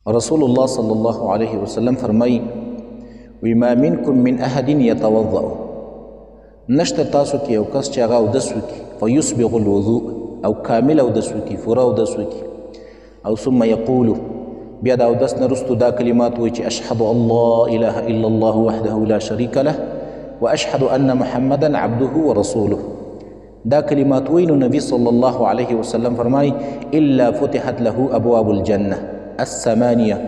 رسول الله صلى الله عليه وسلم فرمای وما منكم من احد يتوضأ نشته تاسو کې یو کس چې هغه اودس وکړي فيسبغ الوضوء او کامل اودس وکړي پوره اودس وکړي او ثم يقول بیا د اودس نه وروسته دا کلمات وایي چې اشهد ان لا اله الا الله وحده لا شريك له واشهد ان محمدا عبده ورسوله دا کلمات وایي نو نبی صلی الله علیه وسلم فرمای الا فتحت له ابواب الجنه الثمانيه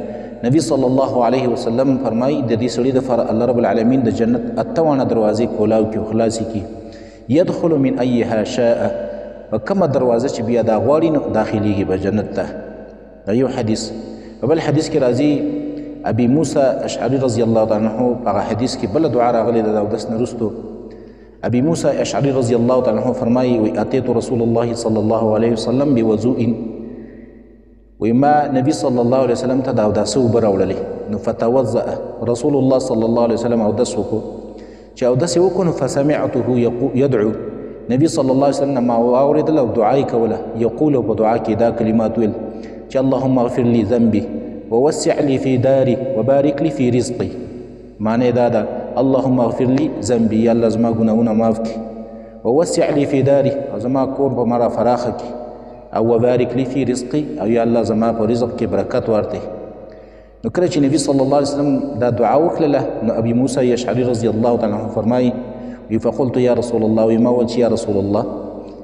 نبی صلی الله علیه وسلم فرمای د دې سړي دپاره الله رب العالمین د جنت اتوانه دروازې کولاو کړي او خلاصې کړي يدخل من ایها شاء په کومه دروازه چې بیا دا غواړي نو داخلیږي به جنت ته دا یو حدیث په بل حدیث کې راځي ابي موسی اشعري رضی الله تعالی عنه هغه حدیث کې بله دعا راغلې ده د اودس نه وروستو ابي موسی اشعري رضی الله تعالی عنه فرمایي وی اتيت رسول الله صلی الله علیه وسلم بوضوء وی ما نبی صلی الله علیه وسلم ته د اوداسه اوبه راوړلې نو فتوضأ رسول الله صلی الله علیه وسلم اودس وکړو چې اودس یې وکړو نو فسمعته يدعو نبی صلی الله علیه وسلم ما واورېدل او دعا یې کوله یقول په دعا کې دا کلمات ویل چې اللهم اغفر لي ذنبي ووسع لي في داري وبارك لي في رزقي معنی دا ده اللهم اغفر لي ذنبي یا الله زما ګناهونه معاف کړي ووسع لي في داري او زما کور په ما را فراخه کړي او وبارك لي في رزقي او یا الله زما په رزق کې برکت ورته نو کله چې نبی صلی الله علیه وسلم دا دعا وکړله نو ابي موسی اشعري رضی الله تعالی عنه فرمایي فقلت يا رسول الله وما وجه يا رسول الله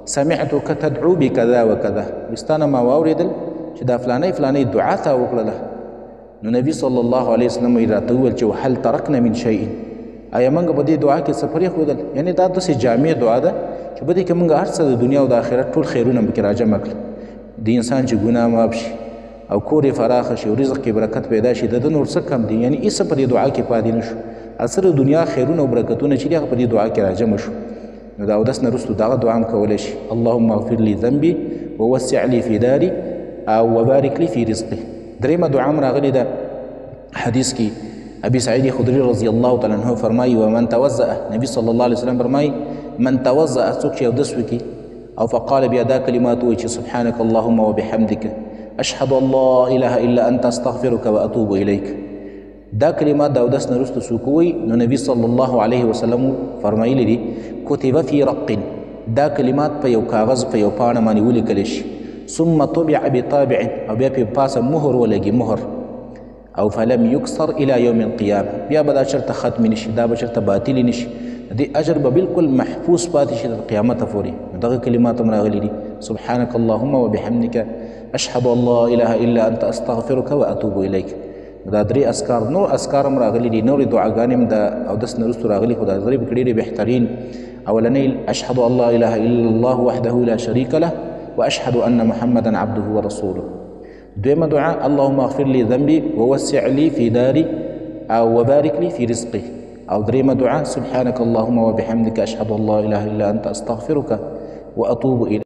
سمعتك تدعو بكذا وكذا وستانه ما واورېدل چې دا فلانی فلانی دعا تا وکړله نو نبی صلی الله علیه وسلم یې راته وویل چې وهل ترکنا من شیء آیا موږ په دې دعا کې څه پرېښودل یعنې دا داسې جامع دعا ده چې په دې کې موږ هر څه د دنیا او د آخرت ټول خیرونه پکې راجمع کړل د انسان چې ګناه معاف شي او کور یې فراخه شي او رزق کې برکت پیدا شي د ده نور څه کم دي یعنې هېڅ په دې دعا کې پاتې نه شو اثر د دنیا خیرونه او برکتونه چې دي هغه په دې دعا کې راجمع شو نو د اودس نه وروستو دغه دعا هم کولی شي اللهم اغفر لي ذنبي ووسع لي في داري او وبارك لي في رزقي درېیمه دعا هم راغلې ده حدیث کې ابي سعید خدري رضی الله تعالی عنه فرمایي ومن توضأ نبی صلی الله علیه وسلم فرمایي من توضأ څوک چې اودس وکړي او فقال بیا دا کلمات وایي چې سبحانك اللهم وبحمدك اشهد ان لا اله الا انت استغفرك واتوب اليك دا کلمات د اودس نه وروسته څوک وایي نو نبی صلی الله علیه وسلم فرمایلی دي کتب فی رق دا کلمات په یو کاغذ په یو پاڼه باندې ولیکلی شي ثم طبع بطابع او بیا په پاسه مهر ولګي مهر او فلم يكسر الى يوم القيامه بیا به دا چرته ختم نشي دا به چرته باطل نشي دې اجر به بالکل محفوظ پاتې شي تر قیامته پورې دغه کلمات هم راغلي دي سبحانك اللهم وبحمدك اشهد ان لا اله الا انت استغفرك واتوب اليك دا درې اذکار نور اذکار هم راغلي دي نورې دعاګانې هم د اودس نه وروستو راغلي خو دا درې پکې ډېرې بهترین اولنۍ اشهد ان لا اله الا الله وحده لا شريك له واشهد ان محمدا عبده ورسوله دویمه دعا اللهم اغفر لي ذنبي ووسع لي في داري او وبارك لي في رزقي او درېیمه دعا سبحانك اللهم وبحمدك اشهد ان لا اله الا انت استغفرك واتوب اليك